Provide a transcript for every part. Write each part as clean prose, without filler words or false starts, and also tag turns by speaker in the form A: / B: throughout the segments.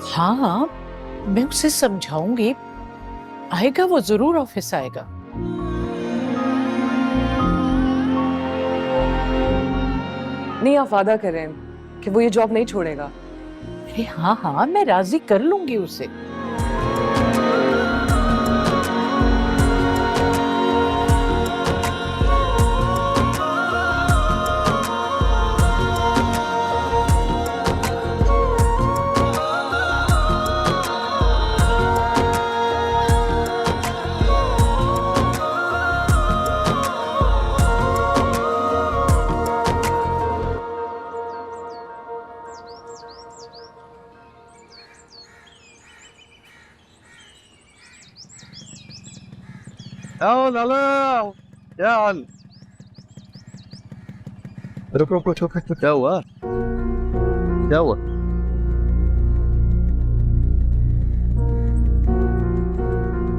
A: हाँ हाँ, मैं उसे समझाऊंगी, आएगा वो, जरूर ऑफिस आएगा।
B: नहीं, आप वादा करें कि वो ये जॉब नहीं छोड़ेगा।
A: अरे हाँ हाँ, मैं राजी कर लूंगी उसे।
C: आओ लाला, क्या हाल? रुक रुक रुक रुक, क्या हुआ? क्या हुआ?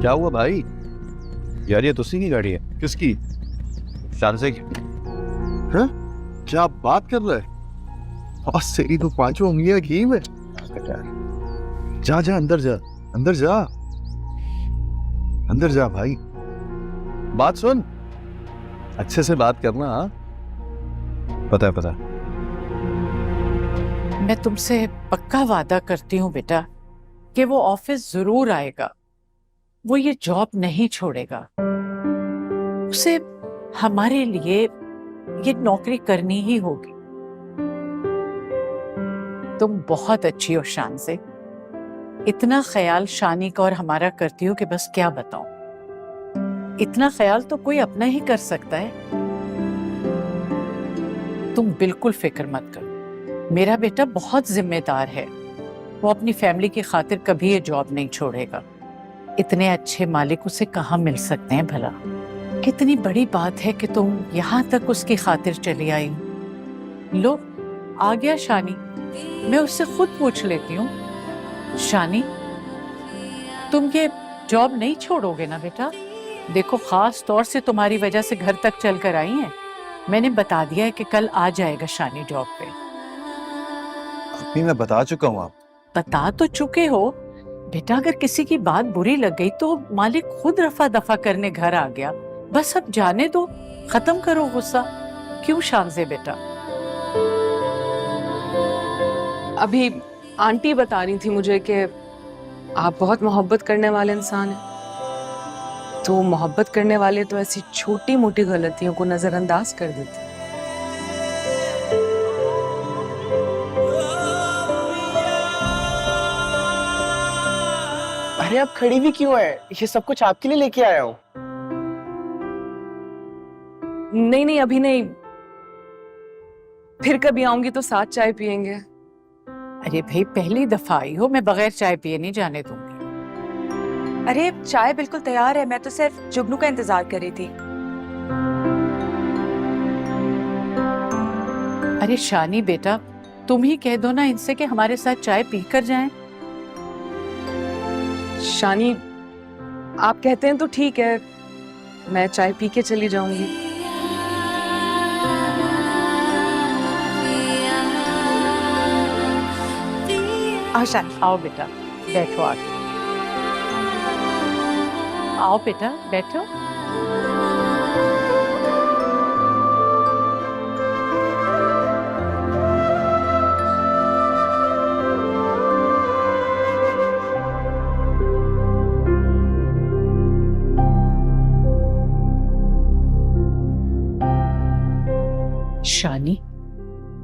C: क्या हुआ भाई? यार ये तुसी की गाड़ी है। किसकी? शानसे की। हैं? क्या बात कर रहा है? और तेरी तो पांचों उंगलियां घी में। जा जा, अंदर जा, अंदर जा, अंदर जा भाई। बात सुन, अच्छे से बात करना। हाँ, पता है पता है।
A: मैं तुमसे पक्का वादा करती हूँ बेटा कि वो ऑफिस जरूर आएगा, वो ये जॉब नहीं छोड़ेगा। उसे हमारे लिए ये नौकरी करनी ही होगी। तुम बहुत अच्छी हो शान से, इतना ख्याल शानी का और हमारा करती हो कि बस क्या बताऊं। इतना ख्याल तो कोई अपना ही कर सकता है। तुम बिल्कुल फिक्र मत करो, मेरा बेटा बहुत जिम्मेदार है, वो अपनी फैमिली की खातिर कभी ये जॉब नहीं छोड़ेगा। इतने अच्छे मालिक उसे कहाँ मिल सकते हैं भला। कितनी बड़ी बात है कि तुम यहाँ तक उसकी खातिर चली आई। लो, आ गया शानी, मैं उससे खुद पूछ लेती हूँ। शानी, तुम ये जॉब नहीं छोड़ोगे ना बेटा? देखो, खास तौर से तुम्हारी वजह से घर तक चल कर आई हैं। मैंने बता दिया है कि कल आ जाएगा शानी जॉब पे।
C: अभी मैं बता चुका हूँ। आप
A: बता तो चुके हो बेटा, अगर किसी की बात बुरी लग गई तो मालिक खुद रफा दफा करने घर आ गया। बस अब जाने दो, खत्म करो गुस्सा। क्यों शानज़े बेटा?
B: अभी आंटी बता रही थी मुझे कि आप बहुत मोहब्बत करने वाले इंसान हैं। तो मोहब्बत करने वाले तो ऐसी छोटी मोटी गलतियों को नजरअंदाज कर देते।
D: अरे आप खड़ी भी क्यों है? ये सब कुछ आपके लिए लेके आया हूँ।
B: नहीं नहीं, अभी नहीं, फिर कभी आऊंगी तो साथ चाय पियेंगे।
A: अरे भाई, पहली दफा आई हो, मैं बगैर चाय पिए नहीं जाने दूंगी।
E: अरे चाय बिल्कुल तैयार है, मैं तो सिर्फ जुगनू का इंतजार कर रही थी।
A: अरे शानी बेटा, तुम ही कह दो ना इनसे कि हमारे साथ चाय पी कर जाएं।
B: शानी, आप कहते हैं तो ठीक है, मैं चाय पी के चली जाऊंगी।
E: आओ शानी।
A: आओ बेटा, बैठो आके। आओ बेटा, बैठो। शानी,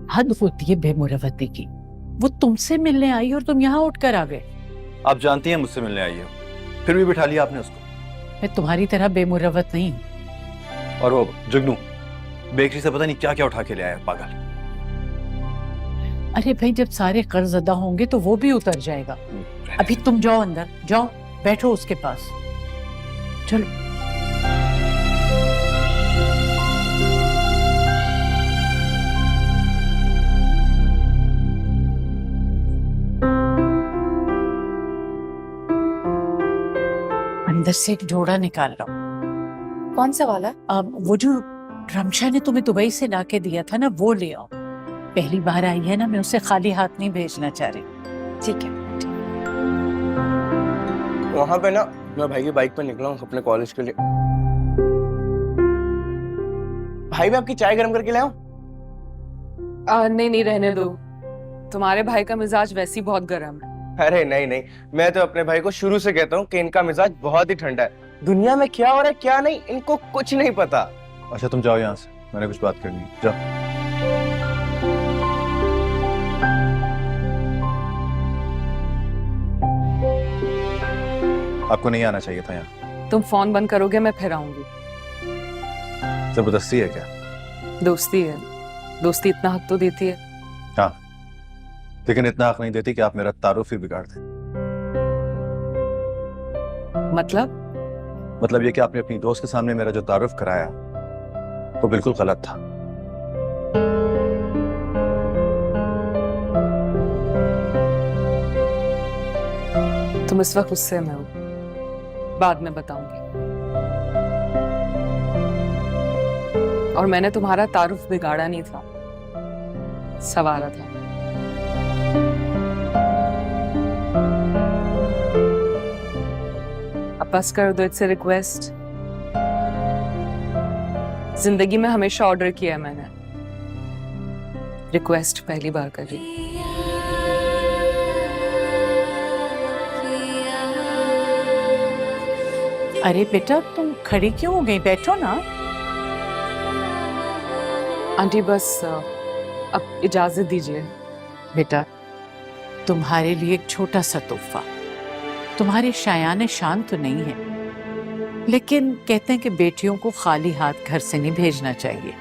A: हद होती है बेमुरवती की। वो तुमसे मिलने आई और तुम यहाँ उठकर आ गए।
C: आप जानती हैं मुझसे मिलने आई हो, फिर भी बिठा लिया आपने उसको।
A: मैं तुम्हारी तरह बेमुरवत नहीं हूँ।
C: और वो जुगनू बेकरी से पता नहीं क्या क्या उठा के ले आया पागल।
A: अरे भाई, जब सारे कर्ज अदा होंगे तो वो भी उतर जाएगा। अभी तुम जाओ अंदर, जाओ बैठो उसके पास, चलो। अंदर से एक जोड़ा निकाल लो।
E: कौन सा वाला?
A: वो जो रमशा ने तुम्हें दुबई से लाके दिया था ना, वो ले आओ। पहली बार आई है ना, मैं उसे खाली हाथ नहीं भेजना चाह रही।
E: ठीक है।
D: वहां पे ना मैं भाई की बाइक पे निकला हूँ अपने कॉलेज के लिए। भाई मैं आपकी चाय गर्म करके ले आऊं?
B: नहीं नहीं, रहने दो। तुम्हारे भाई का मिजाज वैसे ही बहुत गर्म है।
D: अरे नहीं नहीं, मैं तो अपने भाई को शुरू से कहता हूँ कि इनका मिजाज बहुत ही ठंडा है। दुनिया में क्या हो रहा है क्या नहीं इनको कुछ नहीं पता।
C: अच्छा तुम जाओ यहाँ से, मैंने कुछ बात करनी है, जाओ। आपको नहीं आना चाहिए था यहाँ।
B: तुम फोन बंद करोगे मैं फिर आऊंगी।
C: जबरदस्ती है क्या?
B: दोस्ती है, दोस्ती इतना हक तो देती है।
C: हाँ, लेकिन इतना हक नहीं देती कि आप मेरा तारुफ ही बिगाड़ दें। मतलब ये कि आपने अपनी दोस्त के सामने मेरा जो तारुफ कराया वो बिल्कुल गलत था।
B: तुम इस वक्त गुस्से में हो, बाद में बताऊंगी। और मैंने तुम्हारा तारुफ बिगाड़ा नहीं था, संवारा था। अब बस कर दो, इट्स अ रिक्वेस्ट। जिंदगी में हमेशा ऑर्डर किया है मैंने, रिक्वेस्ट पहली बार कर रही।
A: अरे बेटा तुम खड़ी क्यों हो गई, बैठो ना।
B: आंटी बस अब इजाजत दीजिए।
A: बेटा तुम्हारे लिए एक छोटा सा तोहफा। तुम्हारे शायान शान तो नहीं है, लेकिन कहते हैं कि बेटियों को खाली हाथ घर से नहीं भेजना चाहिए।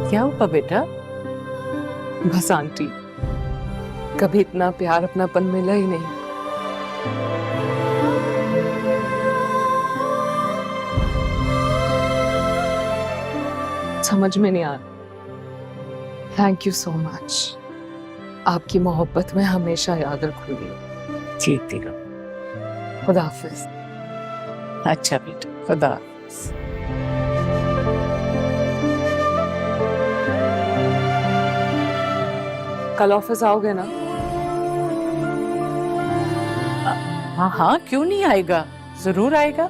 A: क्या हुआ बेटा?
B: बस आंटी, कभी इतना प्यार अपनापन मिला ही नहीं। समझ में नहीं आ रहा। Thank you so much. आपकी मोहब्बत में हमेशा याद रखूंगी।
A: जीती रहो।
B: खुदा हाफिज।
A: अच्छा बेटा, खुदा हाफिज।
B: कल ऑफिस आओगे ना?
A: हाँ हाँ, क्यों नहीं आएगा, जरूर आएगा।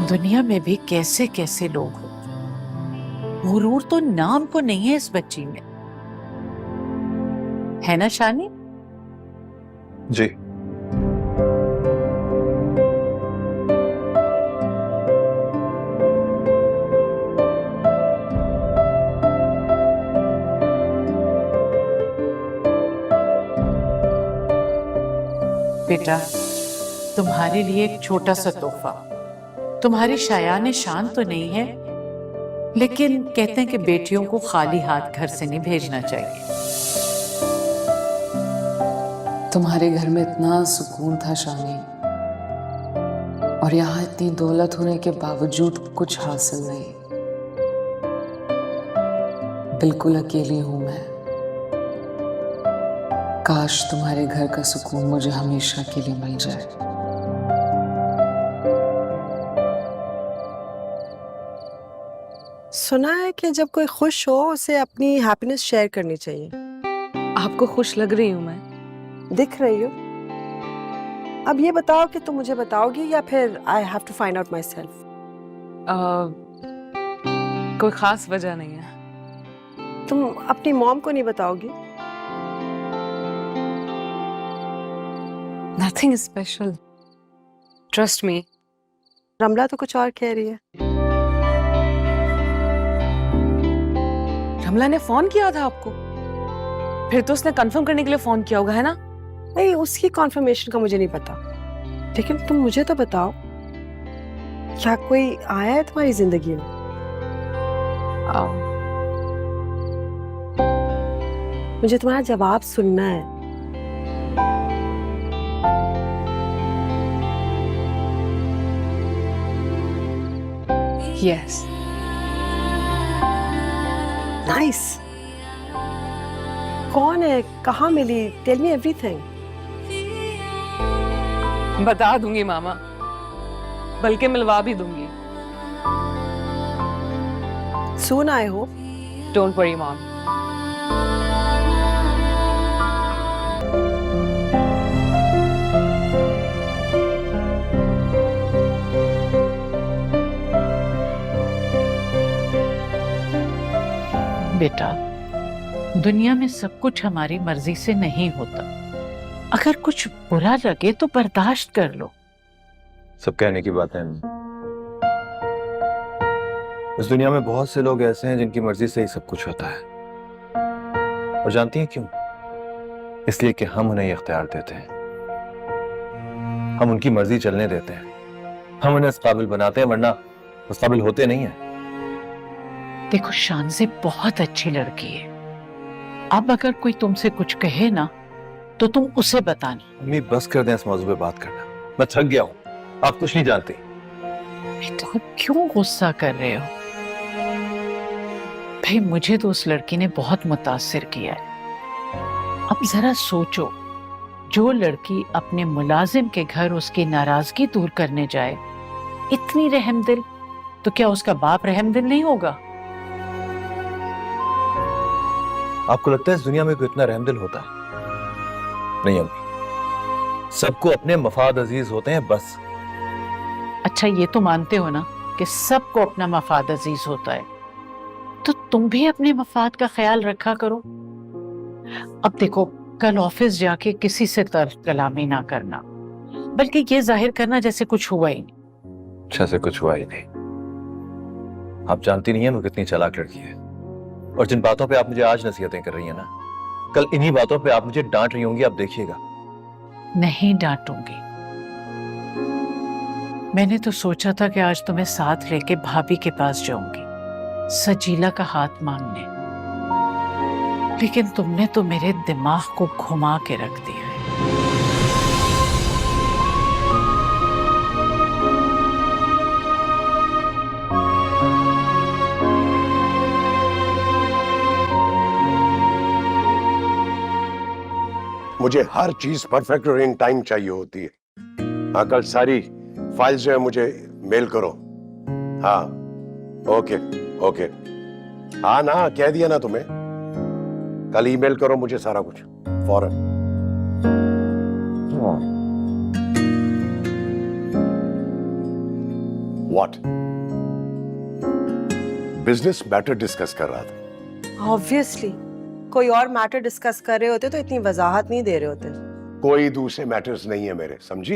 A: दुनिया में भी कैसे कैसे लोग होते हैं। गुरूर तो नाम को नहीं है इस बच्ची में, है ना शानी?
C: जी।
A: बेटा तुम्हारे लिए एक छोटा सा तोहफा। तुम्हारी शायान शान तो नहीं है, लेकिन कहते हैं कि बेटियों को खाली हाथ घर से नहीं भेजना चाहिए।
B: तुम्हारे घर में इतना सुकून था शानी, और यहाँ इतनी दौलत होने के बावजूद कुछ हासिल नहीं। बिल्कुल अकेली हूं मैं। काश तुम्हारे घर का सुकून मुझे हमेशा के लिए मिल जाए।
F: सुना है कि जब कोई खुश हो उसे अपनी हैप्पीनेस शेयर करनी चाहिए।
B: आपको खुश लग रही हूं मैं?
F: दिख रही हो। अब ये बताओ कि तुम मुझे बताओगी या फिर I have to find out myself?
B: कोई खास वजह नहीं है।
F: तुम अपनी मॉम को नहीं बताओगी?
B: Nothing special, trust me.
F: Ramla तो कुछ और कह रही है।
B: रमला ने फोन किया था आपको? फिर तो उसने कंफर्म करने के लिए फोन किया होगा, है ना?
F: नहीं, उसकी कॉन्फर्मेशन का मुझे नहीं पता, लेकिन तुम मुझे तो बताओ, क्या कोई आया है तुम्हारी जिंदगी में? मुझे तुम्हारा जवाब सुनना है।
B: यस।
F: नाइस। कौन है, कहाँ मिली? Tell me everything.
B: बता दूंगी मामा, बल्कि मिलवा भी दूंगी।
F: Soon I hope.
B: Don't worry mom.
A: बेटा, दुनिया में सब कुछ हमारी मर्जी से नहीं होता। अगर कुछ बुरा लगे तो बर्दाश्त कर लो।
C: सब कहने की बात है। इस दुनिया में बहुत से लोग ऐसे हैं जिनकी मर्जी से ही सब कुछ होता है। और जानती हैं क्यों? इसलिए कि हम उन्हें इख्तियार देते हैं, हम उनकी मर्जी चलने देते हैं, हम उन्हें इस काबिल बनाते हैं, वरना उस काबिल होते नहीं है।
A: देखो, शानज़ेब बहुत अच्छी लड़की है। अब अगर कोई तुमसे कुछ कहे ना तो तुम उसे बताना।
C: अम्मी बस कर दें इस मौजू पे बात करना, मैं थक गया हूं। आप कुछ नहीं जानती।
A: बेटा, क्यों गुस्सा कर रहे हो? भाई, मुझे तो उस लड़की ने बहुत मुतासिर किया है। अब जरा सोचो, जो लड़की अपने मुलाजिम के घर उसकी नाराजगी दूर करने जाए, इतनी रहमदिल, तो क्या उसका बाप रहमदिल नहीं होगा?
C: आपको लगता है इस दुनिया में कोई इतना रहमदिल होता है? नहीं अम्मी, सबको अपने मफाद अजीज होते हैं बस।
A: अच्छा, ये तो मानते हो ना कि सबको अपना मफाद अजीज होता है, तो तुम भी अपने मफाद का ख्याल रखा करो। अब देखो, कल ऑफिस जाके किसी से तर्क कलामी ना करना, बल्कि ये जाहिर करना जैसे कुछ हुआ ही नहीं।
C: अच्छा से कुछ हुआ ही नहीं। आप जानती नहीं है वो कितनी चालाक लड़की है। और जिन बातों पे आप मुझे आज नसीहतें कर रही हैं ना, कल इन्हीं बातों पे आप मुझे डांट रही होंगी, आप देखिएगा।
A: नहीं डांटूंगी। मैंने तो सोचा था कि आज तुम्हें साथ लेके भाभी के पास जाऊंगी, सजीला का हाथ मांगने, लेकिन तुमने तो मेरे दिमाग को घुमा के रख दिया है।
G: मुझे हर चीज परफेक्ट और इन टाइम चाहिए होती है। हाँ, कल सारी फाइल्स जो है मुझे मेल करो। हाँ, ओके ओके। हाँ ना, कह दिया ना तुम्हें, कल ईमेल करो मुझे सारा कुछ फौरन। व्हाट? बिजनेस मैटर डिस्कस कर रहा था।
F: ऑब्वियसली, कोई और मैटर डिस्कस कर रहे होते तो इतनी वजाहत नहीं दे रहे होते।
G: कोई दूसरे मैटर्स नहीं है मेरे, समझी?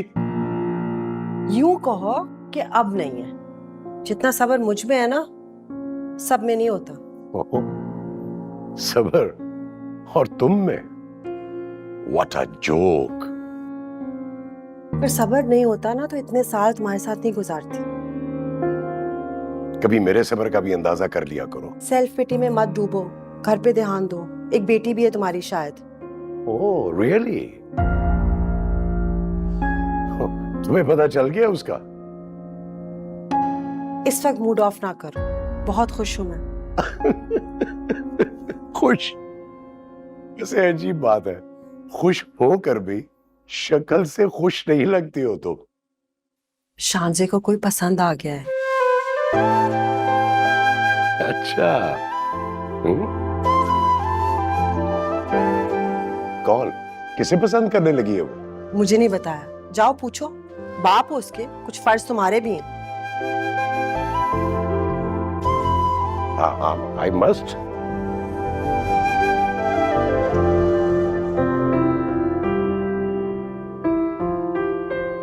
F: यूं कहो कि अब नहीं है। जितना सब्र मुझ में है ना, सब में नहीं होता।
G: ओहो, सब्र और तुम में? What a joke.
F: पर सब्र नहीं होता ना तो इतने साल तुम्हारे साथ नहीं गुजारती।
G: कभी मेरे सब्र का भी अंदाजा कर लिया करो।
F: सेल्फ पिटी में मत डूबो, घर पे ध्यान दो। एक बेटी भी है तुम्हारी शायद।
G: Oh really? तुम्हें पता चल गया उसका?
F: इस वक्त मूड ऑफ ना करो, बहुत खुश हूं मैं।
G: खुश? वैसे अजीब बात है, खुश होकर भी शक्ल से खुश नहीं लगती हो तुम।
F: शानजे को कोई पसंद आ गया है।
G: अच्छा। कौन? किसे पसंद करने लगी है वो?
F: मुझे नहीं बताया, जाओ पूछो। बाप हो उसके, कुछ फर्ज तुम्हारे भी हैं।
G: I must.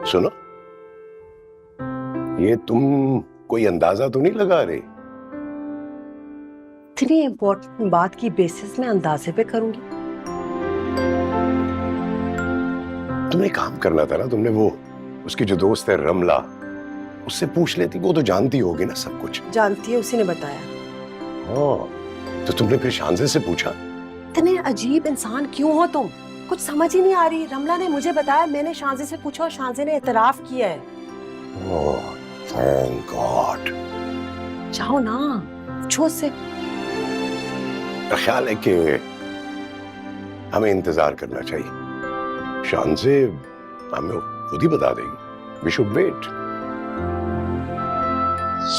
G: सुनो, ये तुम कोई अंदाजा तो नहीं लगा रही?
F: इतनी इम्पोर्टेंट बात की बेसिस में अंदाजे पे करूंगी?
G: तुमने काम करना था ना, तुमने वो उसकी जो दोस्त है रमला, उससे पूछ लेती, वो तो जानती होगी ना सब कुछ।
F: जानती है, उसी ने बताया।
G: हाँ, तो तुमने फिर शानजे से पूछा?
F: इतने अजीब इंसान क्यों हो तुम? कुछ समझ ही नहीं आ रही। रमला ने मुझे बताया, मैंने शांजे से पूछा और शांजे ने इतराफ किया है।
G: Oh thank God.
F: जाओ ना, पूछो उससे।
G: मेरा ख्याल है कि हमें इंतजार करना चाहिए। शान से हमें खुद ही बता देगी। We should wait.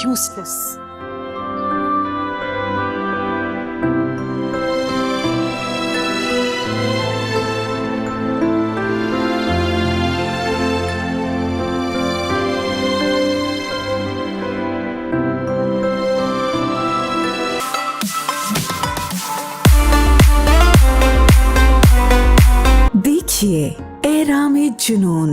F: यूजलेस।
H: देखिए एहराम जुनून।